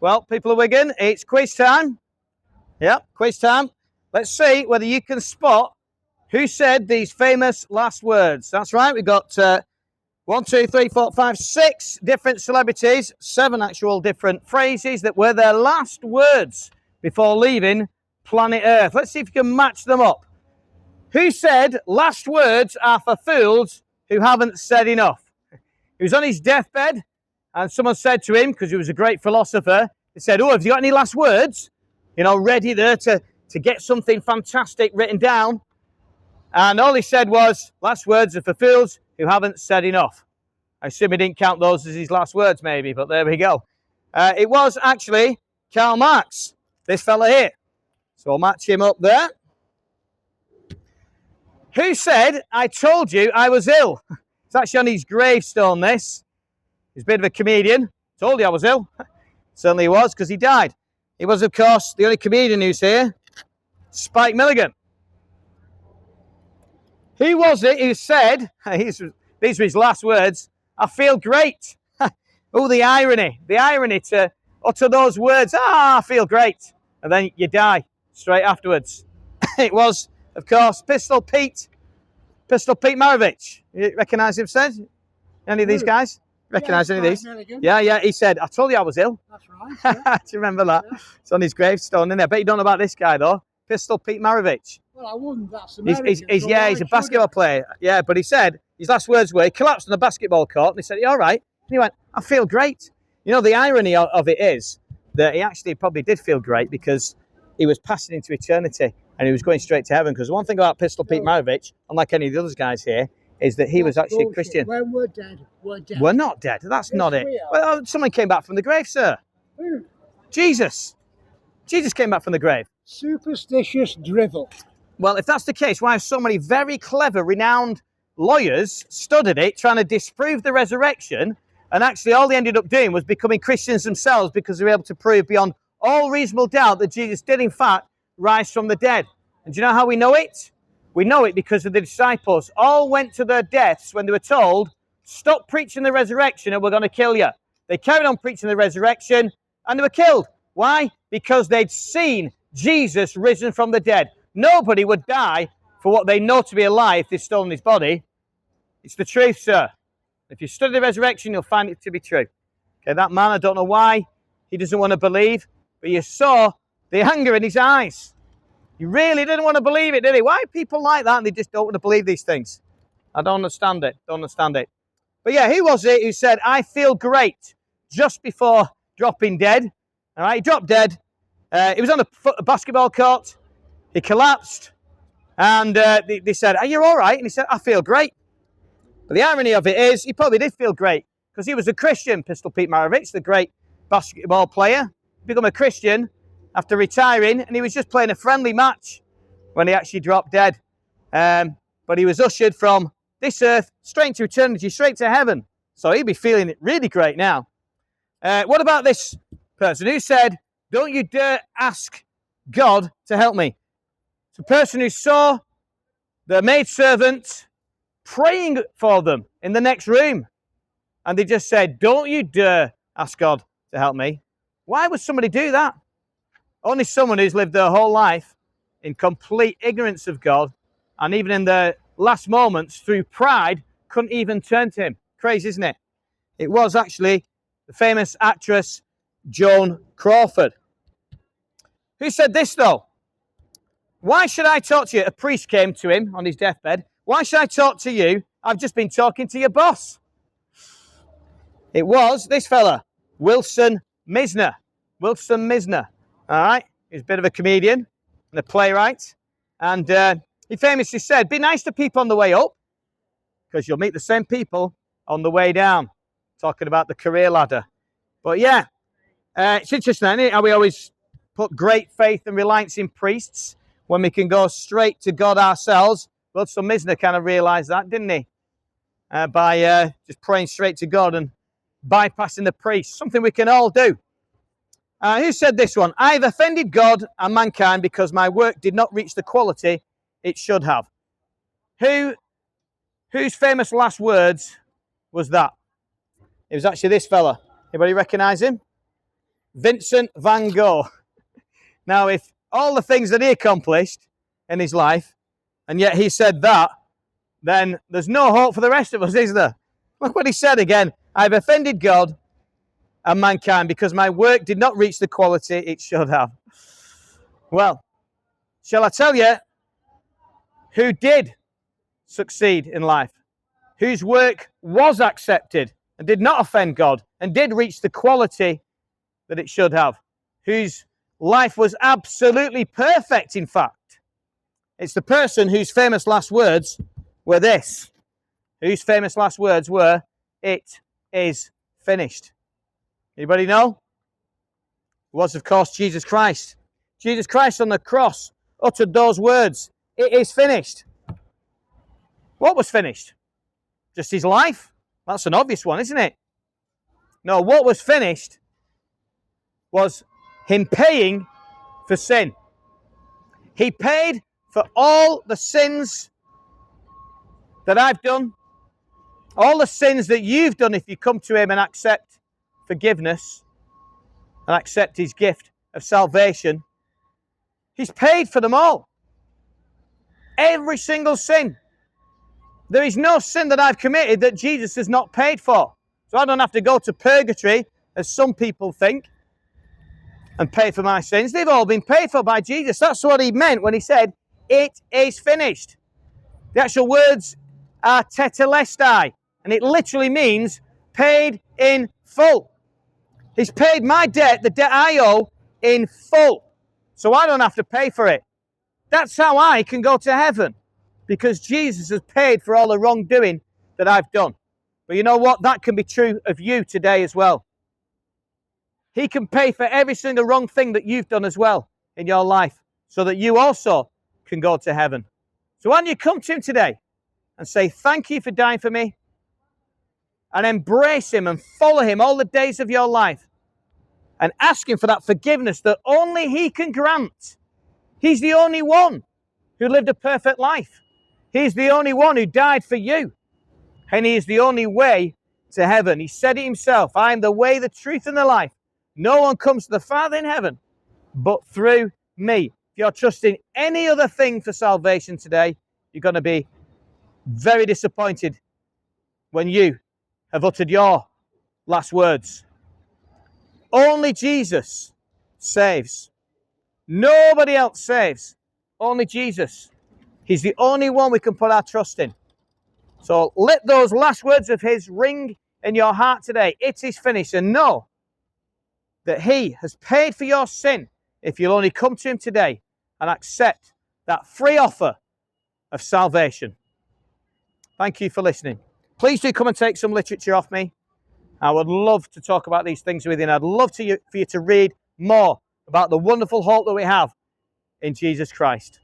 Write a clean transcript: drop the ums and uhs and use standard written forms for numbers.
Well, people of Wigan, it's quiz time. Yep, quiz time. Let's see whether you can spot who said these famous last words. That's right, we've got 1, 2, 3, 4, 5, 6 different celebrities, 7 actual different phrases that were their last words before leaving planet Earth. Let's see if you can match them up. Who said last words are for fools who haven't said enough? He was on his deathbed, and someone said to him, because he was a great philosopher, he said, "Oh, have you got any last words? You know, ready there to get something fantastic written down?" And all he said was, "Last words are for fools who haven't said enough." I assume he didn't count those as his last words, maybe, but there we go. It was actually Karl Marx, this fella here. So I'll match him up there. Who said, "I told you I was ill"? It's actually on his gravestone, this. He's a bit of a comedian. Told you I was ill. Certainly he was, because he died. He was, of course, the only comedian who's here, Spike Milligan. Who was it who said, these were his last words, "I feel great"? Oh, the irony to utter those words, "I feel great," and then you die straight afterwards. It was, of course, Pistol Pete Maravich. You recognise him, said? Any of these guys? Recognise any of these? Yeah, he said, "I told you I was ill." That's right. Yeah. Do you remember that? Yeah. It's on his gravestone, isn't it? I bet you don't know about this guy, though. Pistol Pete Maravich. Well, I wouldn't. That's American. He's a basketball player. Yeah, but he said, his last words were, he collapsed on the basketball court, and he said, "You all right?" And he went, "I feel great." You know, the irony of it is that he actually probably did feel great because he was passing into eternity and he was going straight to heaven. Because one thing about Pistol Pete Maravich, unlike any of the other guys here, is that he was actually a Christian. When we're dead, we're dead. We're not dead. That's not it. Well, someone came back from the grave, sir. Who? Jesus. Jesus came back from the grave. Superstitious drivel. Well, if that's the case, why have so many very clever, renowned lawyers studied it, trying to disprove the resurrection, and actually all they ended up doing was becoming Christians themselves because they were able to prove beyond all reasonable doubt that Jesus did, in fact, rise from the dead. And do you know how we know it? We know it because of the disciples all went to their deaths when they were told, "Stop preaching the resurrection and we're going to kill you." They carried on preaching the resurrection and they were killed. Why? Because they'd seen Jesus risen from the dead. Nobody would die for what they know to be a lie if they've stolen his body. It's the truth, sir. If you study the resurrection, you'll find it to be true. Okay, that man, I don't know why he doesn't want to believe, but you saw the anger in his eyes. He really didn't want to believe it, did he? Why are people like that and they just don't want to believe these things? I don't understand it. But yeah, who was it who said, "I feel great," just before dropping dead? All right, he dropped dead. He was on a basketball court. He collapsed. And they said, "Are you all right?" And he said, "I feel great." But the irony of it is, he probably did feel great because he was a Christian, Pistol Pete Maravich, the great basketball player. He became a Christian after retiring, and he was just playing a friendly match when he actually dropped dead. But he was ushered from this earth straight into eternity, straight to heaven. So he'd be feeling it really great now. What about this person who said, "Don't you dare ask God to help me"? It's a person who saw the maidservant praying for them in the next room. And they just said, "Don't you dare ask God to help me." Why would somebody do that? Only someone who's lived their whole life in complete ignorance of God, and even in their last moments, through pride, couldn't even turn to him. Crazy, isn't it? It was actually the famous actress Joan Crawford. Who said this, though? "Why should I talk to you?" A priest came to him on his deathbed. "Why should I talk to you? I've just been talking to your boss." It was this fella, Wilson Mizner. Wilson Mizner. All right, he's a bit of a comedian and a playwright. And he famously said, "Be nice to people on the way up because you'll meet the same people on the way down." Talking about the career ladder. But yeah, it's interesting, isn't it, how we always put great faith and reliance in priests when we can go straight to God ourselves. Wilson Mizner kind of realised that, didn't he? By just praying straight to God and bypassing the priest. Something we can all do. Who said this one? "I've offended God and mankind because my work did not reach the quality it should have." Whose famous last words was that? It was actually this fella. Anybody recognise him? Vincent van Gogh. Now, if all the things that he accomplished in his life, and yet he said that, then there's no hope for the rest of us, is there? Look what he said again. I've offended God and mankind because my work did not reach the quality it should have. Well, shall I tell you who did succeed in life? Whose work was accepted and did not offend God and did reach the quality that it should have? Whose life was absolutely perfect, in fact. It's the person whose famous last words were this. Whose famous last words were, "It is finished." Anybody know? It was, of course, Jesus Christ. Jesus Christ on the cross uttered those words, "It is finished." What was finished? Just his life? That's an obvious one, isn't it? No, what was finished was him paying for sin. He paid for all the sins that I've done, all the sins that you've done if you come to him and accept forgiveness and accept his gift of salvation. He's paid for them all. Every single sin. There is no sin that I've committed that Jesus has not paid for. So I don't have to go to purgatory, as some people think, and pay for my sins. They've all been paid for by Jesus. That's what he meant when he said, "It is finished." The actual words are tetelestai, and it literally means paid in full. He's paid my debt, the debt I owe, in full. So I don't have to pay for it. That's how I can go to heaven, because Jesus has paid for all the wrongdoing that I've done. But you know what? That can be true of you today as well. He can pay for every single wrong thing that you've done as well in your life, so that you also can go to heaven. So when you come to him today and say, "Thank you for dying for me," and embrace him and follow him all the days of your life, and ask him for that forgiveness that only he can grant. He's the only one who lived a perfect life. He's the only one who died for you. And he is the only way to heaven. He said it himself, "I am the way, the truth, and the life. No one comes to the Father in heaven but through me." If you're trusting any other thing for salvation today, you're going to be very disappointed when you have uttered your last words. Only Jesus saves. Nobody else saves. Only Jesus. He's the only one we can put our trust in. So let those last words of his ring in your heart today. It is finished. And know that he has paid for your sin if you'll only come to him today and accept that free offer of salvation. Thank you for listening. Please do come and take some literature off me. I would love to talk about these things with you, and I'd love for you to read more about the wonderful hope that we have in Jesus Christ.